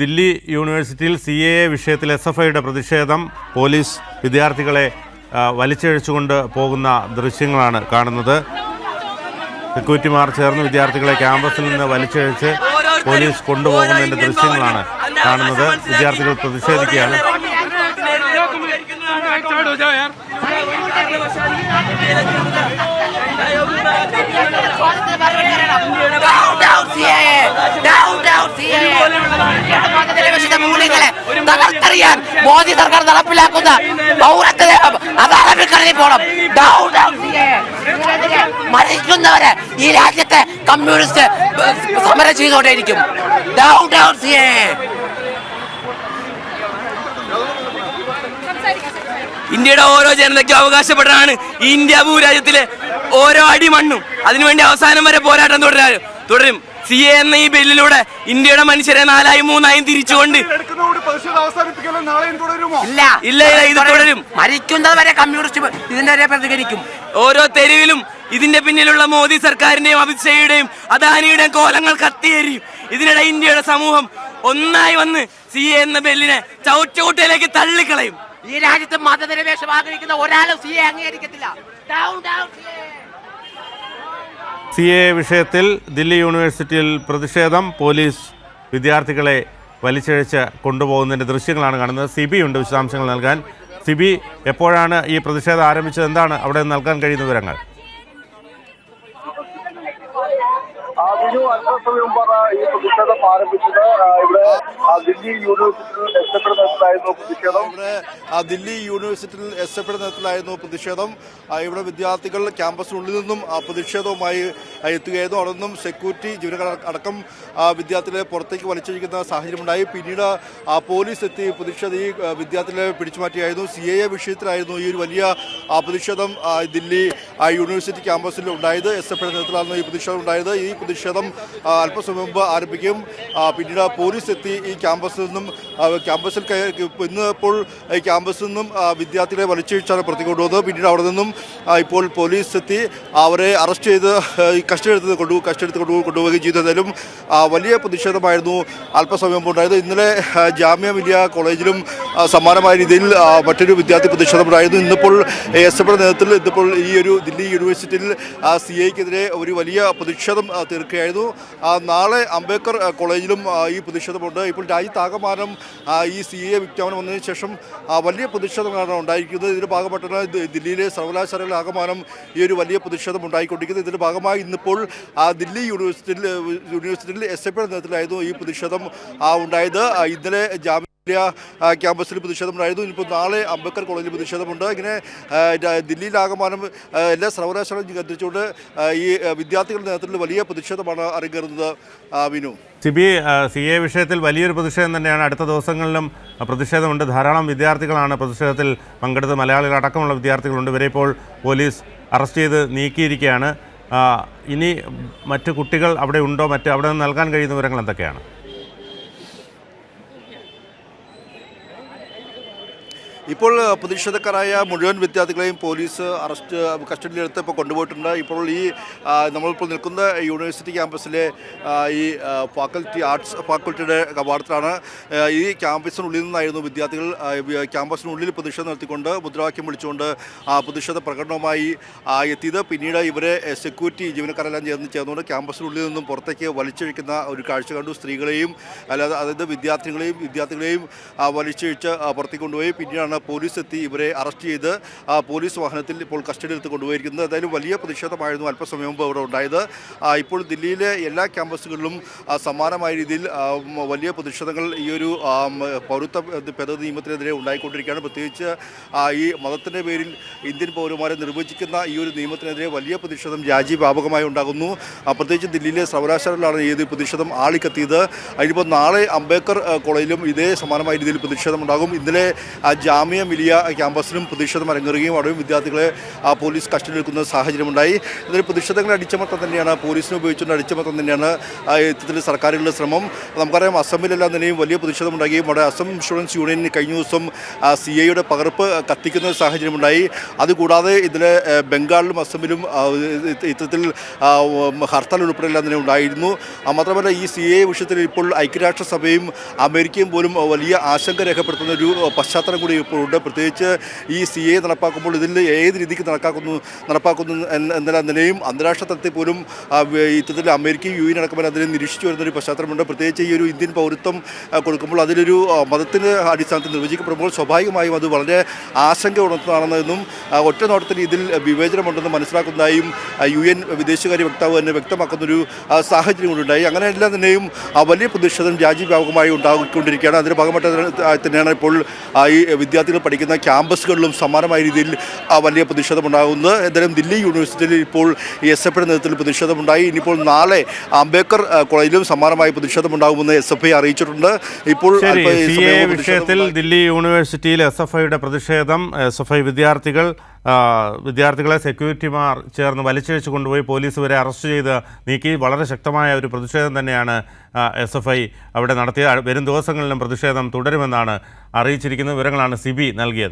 ദില്ലി യൂണിവേഴ്സിറ്റിയിൽ CAA വിഷയത്തിൽ SFIയുടെ പ്രതിഷേധം പോലീസ് വിദ്യാർത്ഥികളെ വലിച്ചിഴച്ചുകൊണ്ട് പോകുന്ന ദൃശ്യങ്ങളാണ് കാണുന്നത്. സെക്യൂരിറ്റിമാർ ചേർന്ന് വിദ്യാർത്ഥികളെ ക്യാമ്പസിൽ നിന്ന് വലിച്ചിഴച്ച് പോലീസ് കൊണ്ടുപോകുന്നതിൻ്റെ ദൃശ്യങ്ങളാണ് കാണുന്നത്. വിദ്യാർത്ഥികൾ പ്രതിഷേധിക്കുകയാണ്. തകർത്തറിയാൻ മോദി സർക്കാർ നടപ്പിലാക്കുന്ന പൗരത്വ അദാലത്തിൽ പോകണം. മരിക്കുന്നവരെ ഈ രാജ്യത്തെ കമ്മ്യൂണിസ്റ്റ് സമരം ചെയ്തുകൊണ്ടേയിരിക്കും. ഇന്ത്യയുടെ ഓരോ ജനതയ്ക്കും അവകാശപ്പെട്ടതാണ് ഇന്ത്യ ഭൂരാജ്യത്തിലെ ഓരോ അടിമണ്ണും. അതിനുവേണ്ടി അവസാനം വരെ പോരാട്ടം തുടരും. CA എന്ന ഈ ബില്ലിലൂടെ ഇന്ത്യയുടെ മനുഷ്യരെ 4 3 തിരിച്ചുകൊണ്ട് ഇല്ല, ഇത് തുടരും. മരിക്കുന്നവരെ കമ്മ്യൂണിസ്റ്റ് ഇതിനെതിരെ പ്രതികരിക്കും. ഓരോ തെരുവിലും ഇതിന്റെ പിന്നിലുള്ള മോദി സർക്കാരിന്റെയും അമിത്ഷായുടെയും അദാനിയുടെയും കോലങ്ങൾ കത്തിയേറിയും. ഇതിനിടെ ഇന്ത്യയുടെ സമൂഹം ഒന്നായി വന്ന് CA എന്ന ബില്ലിനെ ചവിട്ടുകൂട്ടയിലേക്ക് തള്ളിക്കളയും. ഈ രാജ്യത്ത് മതനിരപേക്ഷം ആഗ്രഹിക്കുന്ന ഒരാളും CA അംഗീകരിക്കത്തില്ല. CAA വിഷയത്തിൽ ദില്ലി യൂണിവേഴ്സിറ്റിയിൽ പ്രതിഷേധം. പോലീസ് വിദ്യാർത്ഥികളെ വലിച്ചിഴച്ച് കൊണ്ടുപോകുന്നതിൻ്റെ ദൃശ്യങ്ങളാണ് കാണുന്നത്. സിബി ഉണ്ട് വിശദാംശങ്ങൾ നൽകാൻ. സിബി, എപ്പോഴാണ് ഈ പ്രതിഷേധം ആരംഭിച്ചത്? എന്താണ് അവിടെ നൽകാൻ കഴിയുന്ന വിവരങ്ങൾ? അല്പസമയം മുമ്പാണ് ഈ പ്രതിഷേധം ആരംഭിച്ചത്. ഇവിടെ ദില്ലി യൂണിവേഴ്സിറ്റിയിൽ SFIയുടെ നേതൃത്വത്തിലായിരുന്നു പ്രതിഷേധം. ദില്ലി യൂണിവേഴ്സിറ്റിയിൽ SFIയുടെ നേതൃത്വത്തിലായിരുന്നു പ്രതിഷേധം. ഇവിടെ വിദ്യാർത്ഥികൾ ക്യാമ്പസിനുള്ളിൽ നിന്നും പ്രതിഷേധവുമായി എത്തുകയായിരുന്നു. അവിടെ നിന്നും സെക്യൂരിറ്റി ജീവനക്കാർ അടക്കം വിദ്യാർത്ഥികളെ പുറത്തേക്ക് വലിച്ചിരിക്കുന്ന സാഹചര്യമുണ്ടായി. പിന്നീട് പോലീസ് എത്തി ഈ വിദ്യാർത്ഥികളെ പിടിച്ചുമാറ്റിയായിരുന്നു. CAA വിഷയത്തിലായിരുന്നു ഈ ഒരു വലിയ പ്രതിഷേധം ദില്ലി യൂണിവേഴ്സിറ്റി ക്യാമ്പസിൽ ഉണ്ടായത്. SFIയുടെ നേതൃത്വത്തിലായിരുന്നു ഈ പ്രതിഷേധം ഉണ്ടായത്. ഈ പ്രതിഷേധം അല്പസമയം മുമ്പ് ആരംഭിക്കും. പിന്നീട് പോലീസ് എത്തി ഈ ക്യാമ്പസിൽ നിന്നും ഇപ്പോൾ ഈ ക്യാമ്പസിൽ നിന്നും വിദ്യാർത്ഥികളെ വലിച്ചിഴിച്ചാണ് പുറത്തേക്ക് കൊണ്ടുപോകുന്നത്. പിന്നീട് അവിടെ നിന്നും ഇപ്പോൾ പോലീസ് എത്തി അവരെ അറസ്റ്റ് ചെയ്ത് കസ്റ്റഡി കൊണ്ടുപോവുകയും ചെയ്തു. എന്തായാലും വലിയ പ്രതിഷേധമായിരുന്നു അല്പസമയം മുമ്പ് ഉണ്ടായത്. ഇന്നലെ ജാമ്യ മിലിയ കോളേജിലും സമാനമായ രീതിയിൽ മറ്റൊരു വിദ്യാർത്ഥി പ്രതിഷേധമുണ്ടായിരുന്നു. ഇന്നിപ്പോൾ SFIയുടെ നേതൃത്വത്തിൽ ഇന്നിപ്പോൾ ഈ ഒരു ദില്ലി യൂണിവേഴ്സിറ്റിയിൽ CAക്കെതിരെ ഒരു വലിയ പ്രതിഷേധം തീർക്കുകയായിരുന്നു. നാളെ അംബേദ്കർ കോളേജിലും ഈ പ്രതിഷേധമുണ്ട്. ഇപ്പോൾ രാജ്യത്താകമാനം ഈ CAA വിജ്ഞാപനം വന്നതിന് ശേഷം വലിയ പ്രതിഷേധങ്ങളാണ് ഉണ്ടായിരിക്കുന്നത്. ഇതിൻ്റെ ഭാഗമായിട്ടാണ് ദില്ലിയിലെ സർവകലാശാലകളാകമാനം ഈ ഒരു വലിയ പ്രതിഷേധം ഉണ്ടായിക്കൊണ്ടിരിക്കുന്നത്. ഇതിൻ്റെ ഭാഗമായി ഇന്നിപ്പോൾ ദില്ലി യൂണിവേഴ്സിറ്റിയിൽ SFIയുടെ നേതൃത്വത്തിലായിരുന്നു ഈ പ്രതിഷേധം ഉണ്ടായത്. ഇന്നലെ ക്യാമ്പസിൽ പ്രതിഷേധമുണ്ടായിരുന്നു. ഇനിയിപ്പോൾ നാളെ അംബേദ്കർ കോളേജിൽ പ്രതിഷേധമുണ്ട്. ഇങ്ങനെ ദില്ലിയിലാകമാനം എല്ലാ സർവകലാശാലകളും കേന്ദ്രീകരിച്ചുകൊണ്ട് ഈ വിദ്യാർത്ഥികളുടെ നേതൃത്വത്തിൽ വലിയ പ്രതിഷേധമാണ് അരങ്ങേറുന്നത്. വിനു, സിബി, CAA വിഷയത്തിൽ വലിയൊരു പ്രതിഷേധം തന്നെയാണ്. അടുത്ത ദിവസങ്ങളിലും പ്രതിഷേധമുണ്ട്. ധാരാളം വിദ്യാർത്ഥികളാണ് പ്രതിഷേധത്തിൽ പങ്കെടുത്ത്. മലയാളികൾ അടക്കമുള്ള വിദ്യാർത്ഥികളുണ്ട്. ഇവരെ ഇപ്പോൾ പോലീസ് അറസ്റ്റ് ചെയ്ത് നീക്കിയിരിക്കുകയാണ്. ഇനി മറ്റു കുട്ടികൾ അവിടെ ഉണ്ടോ? അവിടെ നിന്ന് നൽകാൻ കഴിയുന്ന വിവരങ്ങൾ എന്തൊക്കെയാണ്? ഇപ്പോൾ പ്രതിഷേധക്കാരായ മുഴുവൻ വിദ്യാർത്ഥികളെയും പോലീസ് കസ്റ്റഡിയിലെടുത്ത് ഇപ്പോൾ കൊണ്ടുപോയിട്ടുണ്ട്. ഇപ്പോൾ നമ്മളിപ്പോൾ നിൽക്കുന്ന യൂണിവേഴ്സിറ്റി ക്യാമ്പസിലെ ഈ ആർട്സ് ഫാക്കൽറ്റിയുടെ കവാടത്തിലാണ്. ഈ ക്യാമ്പസിനുള്ളിൽ നിന്നായിരുന്നു വിദ്യാർത്ഥികൾ ക്യാമ്പസിനുള്ളിൽ പ്രതിഷേധം നടത്തിക്കൊണ്ട് മുദ്രാവാക്യം വിളിച്ചുകൊണ്ട് പ്രതിഷേധ പ്രകടനവുമായി എത്തിയത്. പിന്നീട് ഇവരെ സെക്യൂരിറ്റി ജീവനക്കാരെല്ലാം ചേർന്നുകൊണ്ട് ക്യാമ്പസിനുള്ളിൽ നിന്നും പുറത്തേക്ക് വലിച്ചഴിക്കുന്ന ഒരു കാഴ്ച കണ്ടു. സ്ത്രീകളെയും അതായത് വിദ്യാർത്ഥികളെയും വലിച്ചഴിച്ച് പുറത്തേക്ക് കൊണ്ടുപോയി. പിന്നീടാണ് പോലീസ് എത്തി ഇവരെ അറസ്റ്റ് ചെയ്ത് പോലീസ് വാഹനത്തിൽ ഇപ്പോൾ കസ്റ്റഡിയിലെടുത്ത് കൊണ്ടുപോയിരിക്കുന്നത്. എന്തായാലും വലിയ പ്രതിഷേധമായിരുന്നു അല്പസമയം മുമ്പ് ഇവിടെ ഉണ്ടായത്. ഇപ്പോൾ ദില്ലിയിലെ എല്ലാ ക്യാമ്പസുകളിലും സമാനമായ രീതിയിൽ വലിയ പ്രതിഷേധങ്ങൾ ഈ ഒരു പൗരത്വ ഭേദഗതി നിയമത്തിനെതിരെ ഉണ്ടായിക്കൊണ്ടിരിക്കുകയാണ്. പ്രത്യേകിച്ച് ഈ മതത്തിൻ്റെ പേരിൽ ഇന്ത്യൻ പൗരന്മാരെ നിർവചിക്കുന്ന ഈ ഒരു നിയമത്തിനെതിരെ വലിയ പ്രതിഷേധം രാജ്യവ്യാപകമായി ഉണ്ടാകുന്നു. പ്രത്യേകിച്ച് ദില്ലിയിലെ സർവകലാശാലകളിലാണ് ഈ പ്രതിഷേധം ആളിക്കത്തിയത്. അതിനിപ്പോൾ നാളെ അംബേദ്കർ കോളേജിലും ഇതേ സമാനമായ രീതിയിൽ പ്രതിഷേധമുണ്ടാകും. ഇന്നലെ ജാമിയ മിലിയ ക്യാമ്പസിലും പ്രതിഷേധം അരങ്ങേറുകയും അവിടെയും വിദ്യാർത്ഥികളെ പോലീസ് കസ്റ്റഡിയിലെടുക്കുന്ന സാഹചര്യമുണ്ടായി. ഇതിൽ പ്രതിഷേധങ്ങളെ അടിച്ചമർത്താൻ തന്നെയാണ്, പോലീസിനെ ഉപയോഗിച്ചുകൊണ്ട് അടിച്ചമർത്താൻ തന്നെയാണ് ഇത്തരത്തിൽ സർക്കാരുകളുടെ ശ്രമം. നമുക്കറിയാം, അസമിലെല്ലാം തന്നെയും വലിയ പ്രതിഷേധമുണ്ടാകുകയും അവിടെ അസം ഇൻഷുറൻസ് യൂണിയൻ കഴിഞ്ഞ ദിവസം CAയുടെ പകർപ്പ് കത്തിക്കുന്ന സാഹചര്യമുണ്ടായി. അതുകൂടാതെ ഇതിലെ ബംഗാളിലും അസമിലും ഇത്തരത്തിൽ ഹർത്താൽ ഉൾപ്പെടെയെല്ലാം തന്നെ ഉണ്ടായിരുന്നു. മാത്രമല്ല ഈ CA വിഷയത്തിൽ ഇപ്പോൾ ഐക്യരാഷ്ട്രസഭയും അമേരിക്കയും പോലും വലിയ ആശങ്ക രേഖപ്പെടുത്തുന്ന ഒരു പശ്ചാത്തലം കൂടി ഇപ്പോൾ ഉണ്ട്. പ്രത്യേകിച്ച് ഈ CA നടപ്പാക്കുമ്പോൾ ഇതിൽ ഏത് രീതിക്ക് നടപ്പാക്കുന്നു എന്ന നിലയും അന്താരാഷ്ട്ര തലത്തിൽ പോലും ഇത്തരത്തിൽ അമേരിക്കയും UN അടക്കമെല്ലാം അതിനെ നിരീക്ഷിച്ചു വരുന്നൊരു പശ്ചാത്തലമുണ്ട്. പ്രത്യേകിച്ച് ഈ ഒരു ഇന്ത്യൻ പൗരത്വം കൊടുക്കുമ്പോൾ അതിലൊരു മതത്തിൻ്റെ അടിസ്ഥാനത്തിൽ നിർവചിക്കപ്പെടുമ്പോൾ സ്വാഭാവികമായും അത് വളരെ ആശങ്ക ഉണർത്തുന്നതാണെന്നും ഒറ്റ നോട്ടത്തിൽ ഇതിൽ വിവേചനമുണ്ടെന്ന് മനസ്സിലാക്കുന്നതായും UN വിദേശകാര്യ വക്താവ് തന്നെ വ്യക്തമാക്കുന്നൊരു സാഹചര്യം കൊണ്ടുണ്ടായി. അങ്ങനെയെല്ലാം തന്നെയും വലിയ പ്രതിഷേധം രാജ്യവ്യാപകമായി ഉണ്ടാക്കിക്കൊണ്ടിരിക്കുകയാണ്. അതിൻ്റെ ഭാഗമായിട്ട് തന്നെയാണ് ഇപ്പോൾ ഈ വിദ്യാർത്ഥികൾ പഠിക്കുന്ന ക്യാമ്പസുകളിലും സമാനമായ രീതിയിൽ വലിയ പ്രതിഷേധം ഉണ്ടാകുന്നത്. എന്തായാലും ദില്ലി യൂണിവേഴ്സിറ്റിയിൽ ഇപ്പോൾ SFIയുടെ നേതൃത്വത്തിൽ പ്രതിഷേധമുണ്ടായി. ഇനിയിപ്പോൾ നാളെ അംബേദ്കർ കോളേജിലും സമാനമായ പ്രതിഷേധം ഉണ്ടാകുമെന്ന് SFI അറിയിച്ചിട്ടുണ്ട്. ഇപ്പോൾ വിഷയത്തിൽ ദില്ലി യൂണിവേഴ്സിറ്റിയിൽ SFIയുടെ പ്രതിഷേധം, SFI വിദ്യാർത്ഥികളെ സെക്യൂരിറ്റിമാർ ചേർന്ന് വലിച്ചിഴച്ച് കൊണ്ടുപോയി പോലീസ് വരെ അറസ്റ്റ് ചെയ്ത് നീക്കി വളരെ ശക്തമായ ഒരു പ്രതിഷേധം തന്നെയാണ് SFI അവിടെ നടത്തിയ. വരും ദിവസങ്ങളിലും പ്രതിഷേധം തുടരുമെന്നാണ് അറിയിച്ചിരിക്കുന്ന വിവരങ്ങളാണ് സിബി നൽകിയത്.